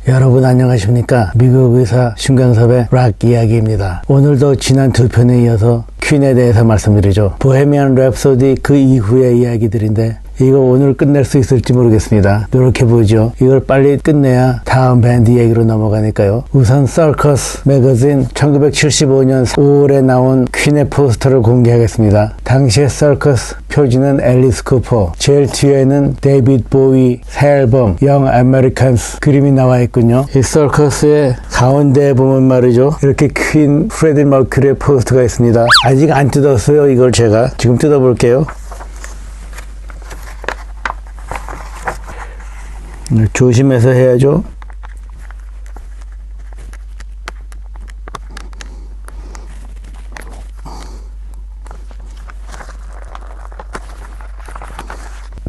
여러분 안녕하십니까? 미국 의사 심경섭의 락 이야기입니다. 오늘도 지난 두 편에 이어서 퀸에 대해서 말씀드리죠. 보헤미안 랩소디 그 이후의 이야기들인데 이거 오늘 끝낼 수 있을지 모르겠습니다. 노력해보죠. 이걸 빨리 끝내야 다음 밴드 얘기로 넘어가니까요. 우선 서커스 매거진 1975년 5월에 나온 퀸의 포스터를 공개하겠습니다. 당시의 서커스 표지는 앨리스 쿠퍼, 제일 뒤에는 데이비드 보위 새 앨범 영 아메리칸스 그림이 나와 있군요. 이 서커스의 가운데에 보면 말이죠. 이렇게 퀸 프레디 머큐리의 포스터가 있습니다. 아직 안 뜯었어요. 이걸 제가 지금 뜯어볼게요. 조심해서 해야죠.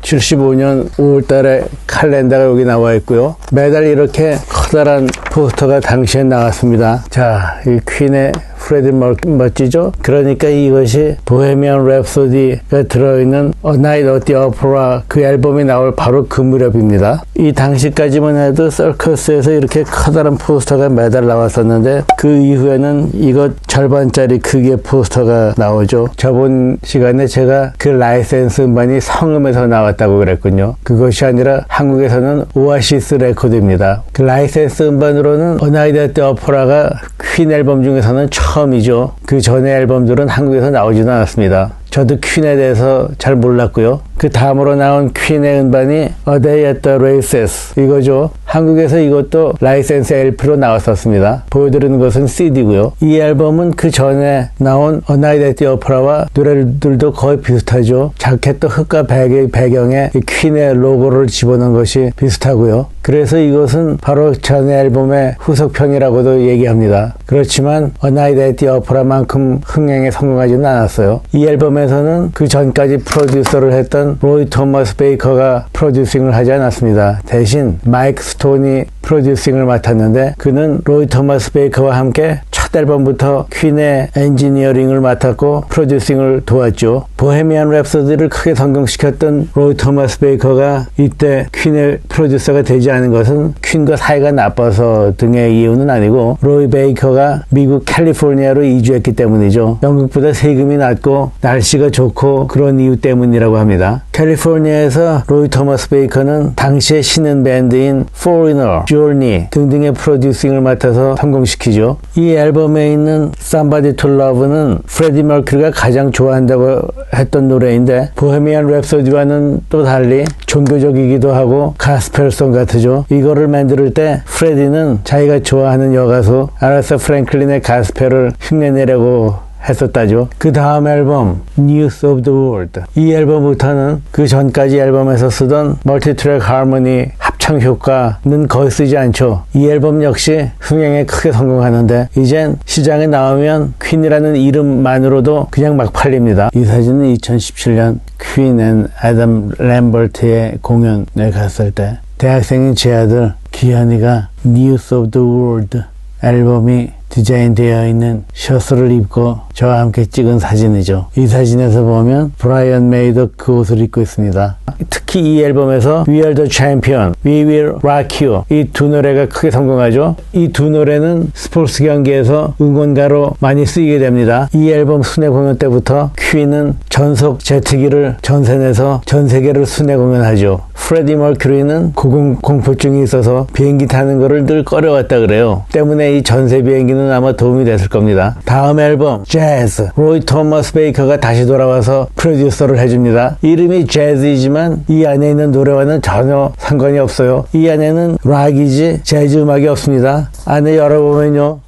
(75년 5월달에) 칼렌더가 여기 나와 있고요. 매달 이렇게 커다란 포스터가 당시에 나왔습니다. 자, 이 퀸의 프레디 멋지죠? 그러니까 이것이 보헤미안 랩소디가 들어있는 A Night at the Opera 그 앨범이 나올 바로 그 무렵입니다. 이 당시까지만 해도 서커스에서 이렇게 커다란 포스터가 매달 나왔었는데 그 이후에는 이것 절반짜리 크기의 포스터가 나오죠. 저번 시간에 제가 그 라이센스 음반이 성음에서 나왔다고 그랬군요. 그것이 아니라 한국에서는 오아시스 레코드입니다. 그 라이센스 음반으로는 A Night at the Opera가 퀸 앨범 중에서는 처음이죠. 그 전의 앨범들은 한국에서 나오지는 않았습니다. 저도 퀸에 대해서 잘 몰랐고요. 그 다음으로 나온 퀸의 음반이 A Day at the Races 이거죠. 한국에서 이것도 라이센스 LP로 나왔었습니다. 보여드리는 것은 CD고요. 이 앨범은 그 전에 나온 A Night at the Opera와 노래들도 거의 비슷하죠. 자켓도 흑과 배경에 이 퀸의 로고를 집어넣은 것이 비슷하고요. 그래서 이것은 바로 전 앨범의 후속편이라고도 얘기합니다. 그렇지만 A Night at the Opera만큼 흥행에 성공하지는 않았어요. 이 앨범에서는 그 전까지 프로듀서를 했던 로이 토머스 베이커가 프로듀싱을 하지 않았습니다. 대신 마이크 스톤이 프로듀싱을 맡았는데 그는 로이 토머스 베이커와 함께 첫 앨범부터 퀸의 엔지니어링을 맡았고 프로듀싱을 도왔죠. 보헤미안 랩소디를 크게 성공시켰던 로이 토머스 베이커가 이때 퀸의 프로듀서가 되지 않은 것은 퀸과 사이가 나빠서 등의 이유는 아니고 로이 베이커가 미국 캘리포니아로 이주했기 때문이죠. 영국보다 세금이 낮고 날씨가 좋고 그런 이유 때문이라고 합니다. 캘리포니아에서 로이 토머스 베이커는 당시의 신인 밴드인 Foreigner, Journey 등등의 프로듀싱을 맡아서 성공시키죠. 이 앨범에 있는 Somebody to Love는 프레디 머큐리가 가장 좋아한다고 했던 노래인데 보헤미안 랩소디와는 또 달리 종교적이기도 하고 가스펠송 같으죠. 이거를 만들 때 프레디는 자기가 좋아하는 여가수 아레사 프랭클린의 가스펠을 흉내내려고 했었다죠. 그 다음 앨범 News of the World 이 앨범부터는 그 전까지 앨범에서 쓰던 멀티트랙 하모니 합창 효과는 거의 쓰지 않죠. 이 앨범 역시 흥행에 크게 성공하는데 이젠 시장에 나오면 퀸이라는 이름만으로도 그냥 막 팔립니다. 이 사진은 2017년 퀸 앤 애덤 램버트의 공연에 갔을 때 대학생인 제 아들 기현이가 News of the World 앨범이 디자인되어 있는 셔츠를 입고 저와 함께 찍은 사진이죠. 이 사진에서 보면 브라이언 메이도 그 옷을 입고 있습니다. 특히 이 앨범에서 We Are the Champion, We Will Rock You 이 두 노래가 크게 성공하죠. 이 두 노래는 스포츠 경기에서 응원가로 많이 쓰이게 됩니다. 이 앨범 순회 공연 때부터 퀸은 전속 제트기를 전선에서 전 세계를 순회 공연하죠. 프레디 머큐리는 고공공포증이 있어서 비행기 타는 거를 늘 꺼려왔다 그래요. 때문에 이 전세 비행기는 아마 도움이 됐을 겁니다. 다음 앨범 재즈 로이 토머스 베이커가 다시 돌아와서 프로듀서를 해줍니다. 이름이 재즈이지만 이 안에 있는 노래와는 전혀 상관이 없어요. 이 안에는 락이지 재즈 음악이 없습니다. 안에 열어보면요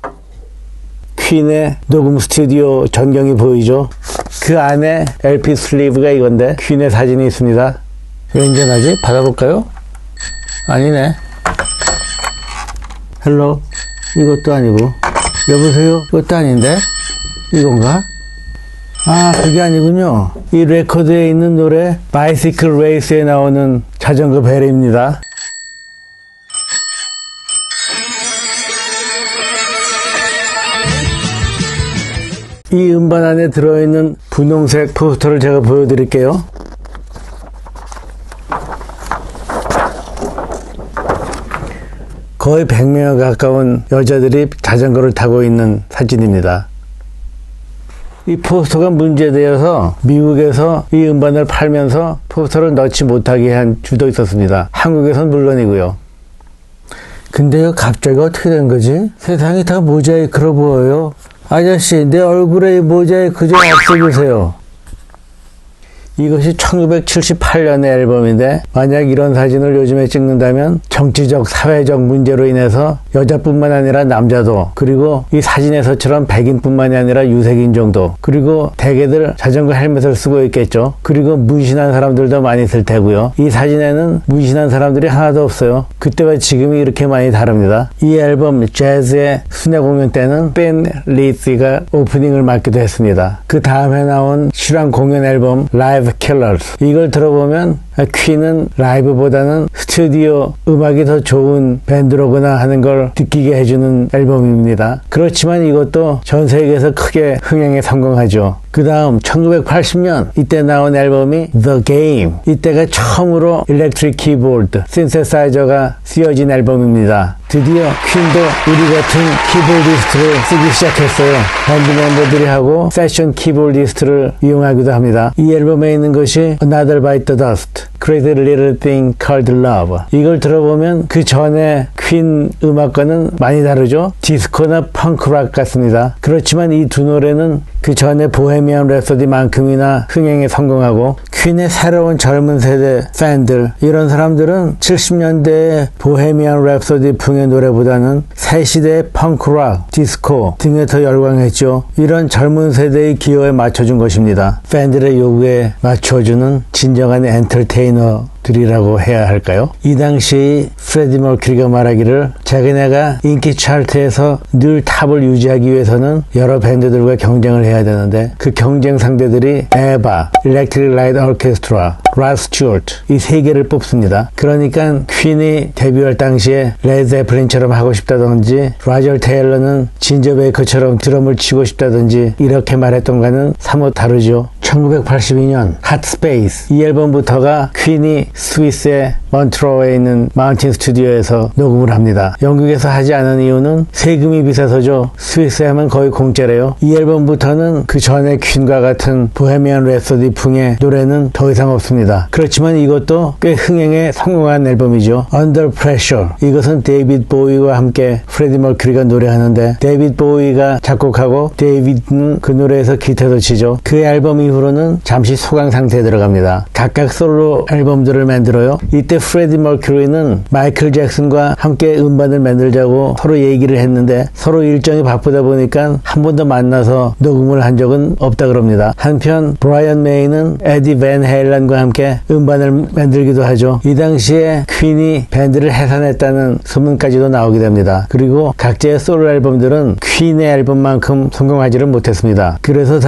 퀸의 녹음 스튜디오 전경이 보이죠. 그 안에 LP 슬리브가 이건데 퀸의 사진이 있습니다. 왜 인전하지? 받아볼까요? 아니네. 헬로 이것도 아니고 여보세요? 이것도 아닌데? 이건가? 아, 그게 아니군요. 이 레코드에 있는 노래 바이시클 레이스에 나오는 자전거 벨입니다. 이 음반 안에 들어있는 분홍색 포스터를 제가 보여드릴게요. 거의 100명에 가까운 여자들이 자전거를 타고 있는 사진입니다. 이 포스터가 문제되어서 미국에서 이 음반을 팔면서 포스터를 넣지 못하게 한 주도 있었습니다. 한국에선 물론이고요. 근데 이거 갑자기 어떻게 된 거지? 세상이 다 모자이크로 보여요. 아저씨, 내 얼굴에 모자이크 좀 없애주세요. 이것이 1978년의 앨범인데 만약 이런 사진을 요즘에 찍는다면 정치적, 사회적 문제로 인해서 여자뿐만 아니라 남자도, 그리고 이 사진에서처럼 백인뿐만이 아니라 유색인 정도, 그리고 대개들 자전거 헬멧을 쓰고 있겠죠. 그리고 문신한 사람들도 많이 있을 테고요. 이 사진에는 문신한 사람들이 하나도 없어요. 그때와 지금이 이렇게 많이 다릅니다. 이 앨범 재즈의 순회 공연 때는 벤 리스가 오프닝을 맡기도 했습니다. 그 다음에 나온 실황 공연 앨범 라이브 킬러스, 이걸 들어보면 퀸은 라이브보다는 스튜디오 음악이 더 좋은 밴드로구나 하는 걸 느끼게 해주는 앨범입니다. 그렇지만 이것도 전 세계에서 크게 흥행에 성공하죠. 그 다음 1980년 이때 나온 앨범이 The Game, 이때가 처음으로 일렉트릭 키보드, 신세사이저가 쓰여진 앨범입니다. 드디어 퀸도 우리 같은 키보디스트를 쓰기 시작했어요. 밴드 멤버들이 하고 세션 키보디스트를 이용하기도 합니다. 이 앨범에 있는 것이 Another Bite the Dust, Crazy Little Thing Called Love, 이걸 들어보면 그 전에 퀸 음악과는 많이 다르죠. 디스코나 펑크락 같습니다. 그렇지만 이 두 노래는 그 전에 보헤미안 랩소디만큼이나 흥행에 성공하고 퀸의 새로운 젊은 세대 팬들, 이런 사람들은 70년대의 보헤미안 랩소디 풍의 노래보다는 새 시대의 펑크락, 디스코 등에 더 열광했죠. 이런 젊은 세대의 기호에 맞춰준 것입니다. 팬들의 요구에 맞춰주는 진정한 엔터테이너들이라고 해야 할까요? 이 당시 프레디 머큐리가 말하기를 자기네가 인기 차트에서 늘 탑을 유지하기 위해서는 여러 밴드들과 경쟁을 해야 되는데 그 경쟁 상대들이 에바, 일렉트릭 라이트 오케스트라, 라 스튜어트, 이 세 개를 뽑습니다. 그러니까 퀸이 데뷔할 당시에 레드 제플린처럼 하고 싶다든지 로저 테일러는 진저 베이커처럼 드럼을 치고 싶다든지 이렇게 말했던가는 사뭇 다르죠. 1982년 핫스페이스, 이 앨범부터가 퀸이 스위스의 몬트로에 있는 마운틴 스튜디오에서 녹음을 합니다. 영국에서 하지 않은 이유는 세금이 비싸서죠. 스위스에 하면 거의 공짜래요. 이 앨범부터는 그 전에 퀸과 같은 보헤미안 랩소디 풍의 노래는 더 이상 없습니다. 그렇지만 이것도 꽤 흥행에 성공한 앨범이죠. Under Pressure, 이것은 데이비드 보위와 함께 프레디 머큐리가 노래하는데 데이비드 보위가 작곡하고 데이비드는 그 노래에서 기타도 치죠. 그 앨범 이후로는 잠시 소강 상태에 들어갑니다. 각각 솔로 앨범들을 만들어요. 이때 프레디 머큐리는 마이클 잭슨과 함께 음반을 만들자고 서로 얘기를 했는데 서로 일정이 바쁘다 보니까 한 번도 만나서 녹음을 한 적은 없다 그럽니다. 한편 브라이언 메이는 에디 밴 헤일런과 함께 음반을 만들기도 하죠. 이 당시에 퀸이 밴드를 해산했다는 소문까지도 나오게 됩니다. 그리고 각자의 솔로 앨범들은 퀸의 앨범만큼 성공하지를 못했습니다. 그래서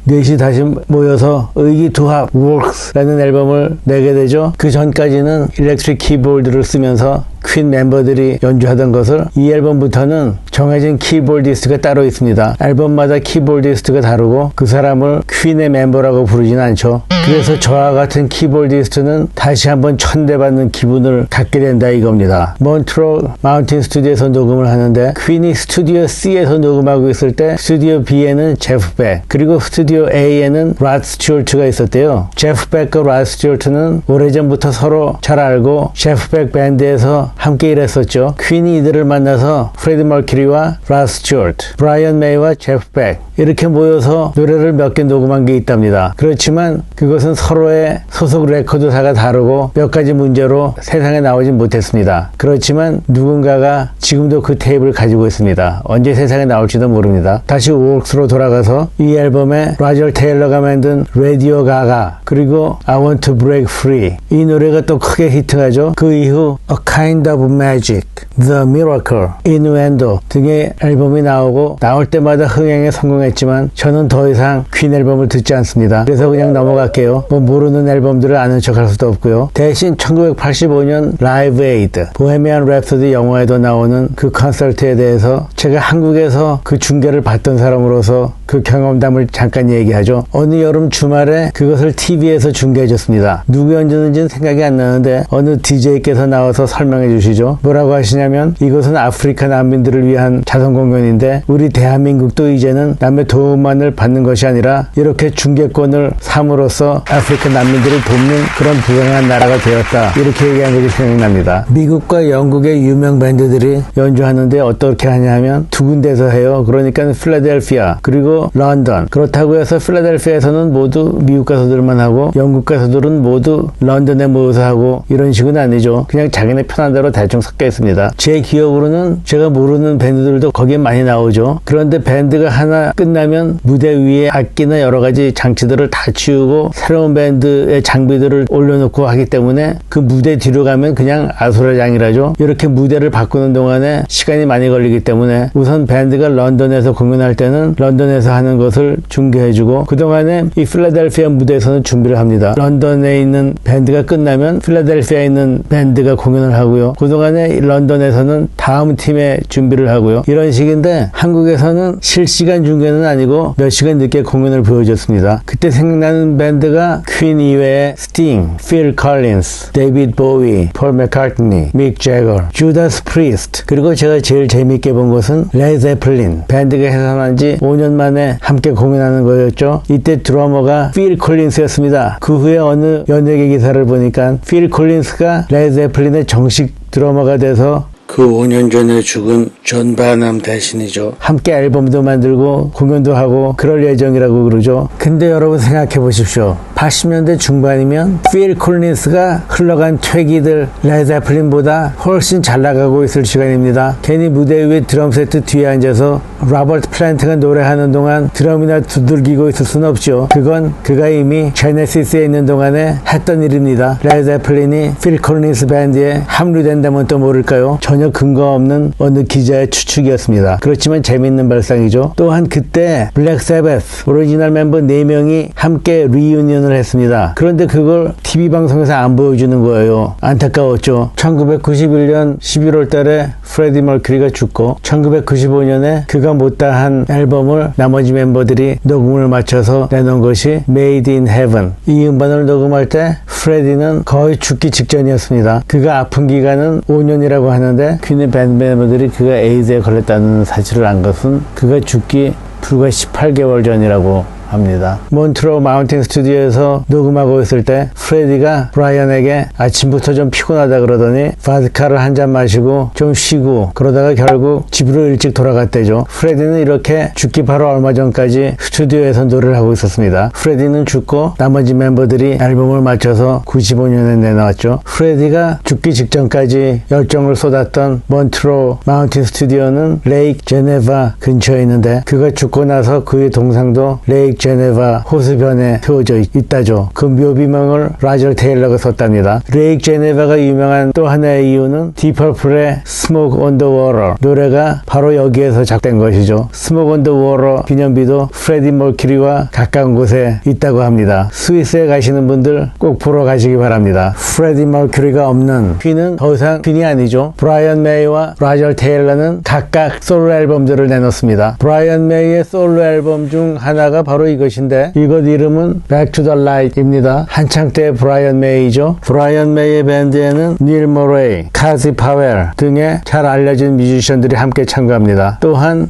넷이 다시 모여서 의기투합 Works라는 앨범을 내게 되죠. 그 전까지는 일렉트릭 키보드를 쓰면서 퀸 멤버들이 연주하던 것을 이 앨범부터는 정해진 키보디스트가 따로 있습니다. 앨범마다 키보디스트가 다르고 그 사람을 퀸의 멤버라고 부르지는 않죠. 그래서 저와 같은 키보디스트는 다시 한번 천대받는 기분을 갖게 된다 이겁니다. 몬트로 마운틴 스튜디오에서 녹음을 하는데 퀸이 스튜디오 C에서 녹음하고 있을 때 스튜디오 B에는 제프 백, 그리고 스튜디오 A에는 라 스튜어트가 있었대요. 제프 백과 라 스튜어트는 오래전부터 서로 잘 알고 제프 백 밴드에서 함께 일했었죠. 퀸이 이들을 만나서 프레디 머큐리와 라 스튜어트, 브라이언 메이와 제프 백 이렇게 모여서 노래를 몇 개 녹음한 게 있답니다. 그렇지만 그것은 서로의 소속 레코드사가 다르고 몇 가지 문제로 세상에 나오진 못했습니다. 그렇지만 누군가가 지금도 그 테이프를 가지고 있습니다. 언제 세상에 나올지도 모릅니다. 다시 Works로 돌아가서 이 앨범에 로저 테일러가 만든 라디오 가가, 그리고 I Want to Break Free, 이 노래가 또 크게 히트하죠. 그 이후 A Kind of Magic, The Miracle, Innuendo 등의 앨범이 나오고 나올 때마다 흥행에 성공했지만 저는 더 이상 퀸 앨범을 듣지 않습니다. 그래서 그냥 넘어갈게요. 모르는 앨범들을 아는 척할 수도 없고요. 대신 1985년 라이브 에이드, 보헤미안 랩소디 영화에도 나오는 그 콘서트에 대해서 제가 한국에서 그 중계를 봤던 사람으로서 그 경험담을 잠깐 얘기하죠. 어느 여름 주말에 그것을 TV에서 중계해줬습니다. 누구였는지는 생각이 안 나는데 어느 DJ께서 나와서 설명해 주시죠. 뭐라고 하시냐면 이것은 아프리카 난민들을 위한 자선공연인데 우리 대한민국도 이제는 남의 도움만을 받는 것이 아니라 이렇게 중계권을 삼으로써 아프리카 난민들을 돕는 그런 부강한 나라가 되었다. 이렇게 얘기한 것이 생각납니다. 미국과 영국의 유명 밴드들이 연주하는데 어떻게 하냐면 두 군데서 해요. 그러니까 필라델피아 그리고 런던. 그렇다고 해서 필라델피아에서는 모두 미국 가수들만 하고 영국 가수들은 모두 런던에 모여서 하고 이런 식은 아니죠. 그냥 자기네 편한 대로 대충 섞여 있습니다. 제 기억으로는 제가 모르는 밴드들도 거기에 많이 나오죠. 그런데 밴드가 하나 끝나면 무대 위에 악기나 여러 가지 장치들을 다 치우고 새로운 밴드의 장비들을 올려놓고 하기 때문에 그 무대 뒤로 가면 그냥 아수라장이라죠. 이렇게 무대를 바꾸는 동안에 시간이 많이 걸리기 때문에 우선 밴드가 런던에서 공연할 때는 런던에서 하는 것을 중계해주고 그동안에 이 필라델피아 무대에서는 준비를 합니다. 런던에 있는 밴드가 끝나면 필라델피아에 있는 밴드가 공연을 하고요. 그동안에 런던에서는 다음 팀의 준비를 하고요. 이런 식인데 한국에서는 실시간 중계는 아니고 몇 시간 늦게 공연을 보여줬습니다. 그때 생각나는 밴드가 퀸 이외에 스팅, 필 컬린스, 데이비드 보위, 폴 맥카트니, 믹 제거, 주다스 프리스트 그리고 제가 제일 재밌게 본 것은 레드 제플린 밴드가 해산한 지 5년 만에 함께 공연하는 거였죠. 이때 드러머가 필 콜린스였습니다. 그 후에 어느 연예계 기사를 보니까 필 콜린스가 레드 제플린의 정식 드러머가 돼서 그 5년 전에 죽은 존 바남 대신이죠. 함께 앨범도 만들고 공연도 하고 그럴 예정이라고 그러죠. 근데 여러분 생각해 보십시오. 80년대 중반이면 필 콜린스가 흘러간 퇴기들 레드 제플린보다 훨씬 잘 나가고 있을 시간입니다. 괜히 무대 위에 드럼 세트 뒤에 앉아서 로버트 플랜트가 노래하는 동안 드럼이나 두들기고 있을 수는 없죠. 그건 그가 이미 제네시스에 있는 동안에 했던 일입니다. 레드 제플린이 필 콜린스 밴드에 합류된다면 또 모를까요? 전혀 근거 없는 어느 기자의 추측이었습니다. 그렇지만 재밌는 발상이죠. 또한 그때 블랙 세바스 오리지널 멤버 4명이 함께 리유니언을 했습니다. 그런데 그걸 TV 방송에서 안 보여주는 거예요. 안타까웠죠. 1991년 11월 달에 프레디 머큐리가 죽고 1995년에 그가 못다한 앨범을 나머지 멤버들이 녹음을 마쳐서 내놓은 것이 Made in Heaven. 이 음반을 녹음할 때 프레디는 거의 죽기 직전이었습니다. 그가 아픈 기간은 5년이라고 하는데 퀸의 밴드 멤버들이 그가 에이즈에 걸렸다는 사실을 안 것은 그가 죽기 불과 18개월 전이라고 합니다. 몬트로 마운틴 스튜디오에서 녹음하고 있을 때 프레디가 브라이언에게 아침부터 좀 피곤하다 그러더니 바드카를 한 잔 마시고 좀 쉬고 그러다가 결국 집으로 일찍 돌아갔대죠. 프레디는 이렇게 죽기 바로 얼마 전까지 스튜디오에서 노래를 하고 있었습니다. 프레디는 죽고 나머지 멤버들이 앨범을 맞춰서 95년에 내놓았죠. 프레디가 죽기 직전까지 열정을 쏟았던 몬트로 마운틴 스튜디오는 레이크 제네바 근처에 있는데 그가 죽고 나서 그의 동상도 레이크 제네바 호수변에 세워져 있다죠. 그 묘비명을 라저 테일러가 썼답니다. 레이크 제네바가 유명한 또 하나의 이유는 디퍼플의 스모크 온 더 워터 노래가 바로 여기에서 작된 것이죠. 스모크 온 더 워터 기념비도 프레디 머큐리와 가까운 곳에 있다고 합니다. 스위스에 가시는 분들 꼭 보러 가시기 바랍니다. 프레디 머큐리가 없는 퀸은 더 이상 퀸이 아니죠. 브라이언 메이와 라저 테일러는 각각 솔로 앨범들을 내놓습니다. 브라이언 메이의 솔로 앨범 중 하나가 바로 이것인데 이것 이름은 Back to the Light입니다. 한창 때 브라이언 메이죠. 브라이언 메이의 밴드에는 닐 모레이, 카지 파웰 등의 잘 알려진 뮤지션들이 함께 참가합니다. 또한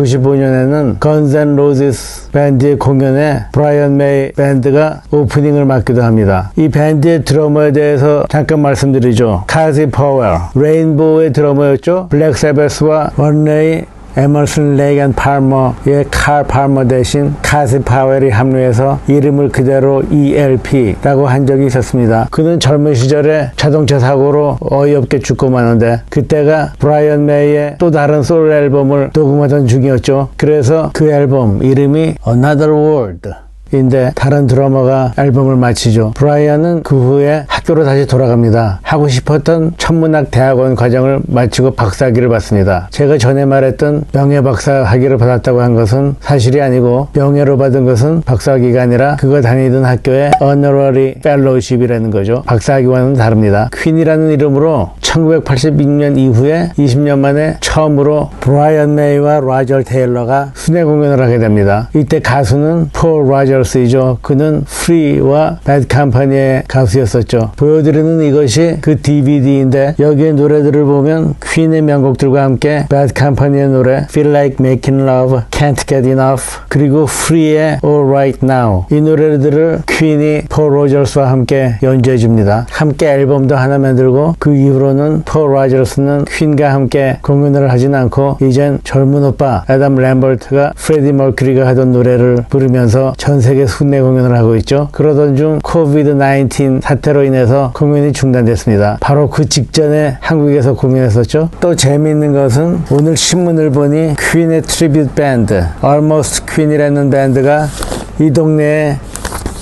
1995년에는 건즈 앤 로지스 밴드의 공연에 브라이언 메이 밴드가 오프닝을 맡기도 합니다. 이 밴드의 드러머에 대해서 잠깐 말씀드리죠. 카지 파웰, 레인보우의 드러머였죠. 블랙 세바스와 원레이 에머슨 레이건 팔머의 칼 팔머 대신 카지 파웰이 합류해서 이름을 그대로 ELP라고 한 적이 있었습니다. 그는 젊은 시절에 자동차 사고로 어이없게 죽고 마는데 그때가 브라이언 메이의 또 다른 솔로 앨범을 녹음하던 중이었죠. 그래서 그 앨범 이름이 Another World 인데 다른 드러머가 앨범을 마치죠. 브라이언은 그 후에 학교로 다시 돌아갑니다. 하고 싶었던 천문학 대학원 과정을 마치고 박사학위를 받습니다. 제가 전에 말했던 명예박사 학위를 받았다고 한 것은 사실이 아니고, 명예로 받은 것은 박사학위가 아니라 그가 다니던 학교의 Honorary Fellowship이라는 거죠. 박사학위와는 다릅니다. 퀸이라는 이름으로 1986년 이후에 20년 만에 처음으로 브라이언 메이와 로저 테일러가 순회 공연을 하게 됩니다. 이때 가수는 폴 로저스이죠. 그는 프리와 배드 컴퍼니의 가수였었죠. 보여드리는 이것이 그 DVD인데, 여기에 노래들을 보면 퀸의 명곡들과 함께 배드 컴퍼니의 노래 Feel Like Making Love, Can't Get Enough, 그리고 프리의 All Right Now, 이 노래들을 퀸이 폴 로저스와 함께 연주해 줍니다. 함께 앨범도 하나 만들고, 그 이후로는 폴 로저스는 퀸과 함께 공연을 하진 않고 이젠 젊은 오빠 애덤 램버트가 프레디 머큐리가 하던 노래를 부르면서 전 세계 순회 공연을 하고 있죠. 그러던 중 코비드-19 사태로 인해서 공연이 중단됐습니다. 바로 그 직전에 한국에서 공연했었죠. 또 재미있는 것은 오늘 신문을 보니 퀸의 트리뷰트 밴드 Almost Queen이라는 밴드가 이 동네에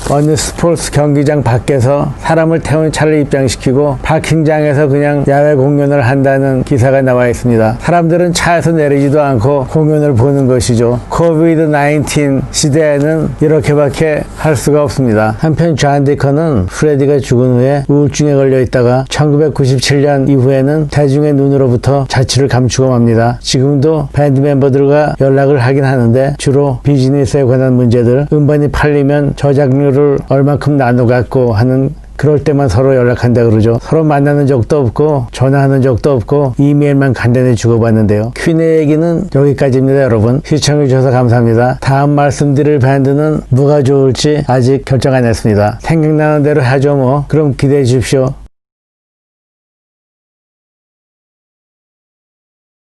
어느 스포츠 경기장 밖에서 사람을 태운 차를 입장시키고 파킹장에서 그냥 야외 공연을 한다는 기사가 나와 있습니다. 사람들은 차에서 내리지도 않고 공연을 보는 것이죠. 코비드-19 시대에는 이렇게밖에 할 수가 없습니다. 한편 존 디커는 프레디가 죽은 후에 우울증에 걸려 있다가 1997년 이후에는 대중의 눈으로부터 자취를 감추고 맙니다. 지금도 밴드 멤버들과 연락을 하긴 하는데 주로 비즈니스에 관한 문제들, 음반이 팔리면 저작료를 얼마큼 나눠 갖고 하는, 그럴 때만 서로 연락한다 그러죠. 서로 만나는 적도 없고 전화하는 적도 없고 이메일만 간단히 주고받는데요. 퀸의 얘기는 여기까지입니다. 여러분, 시청해 주셔서 감사합니다. 다음 말씀드릴 밴드는 뭐가 좋을지 아직 결정 안 했습니다. 생각나는 대로 하죠 뭐. 그럼 기대해 주십시오.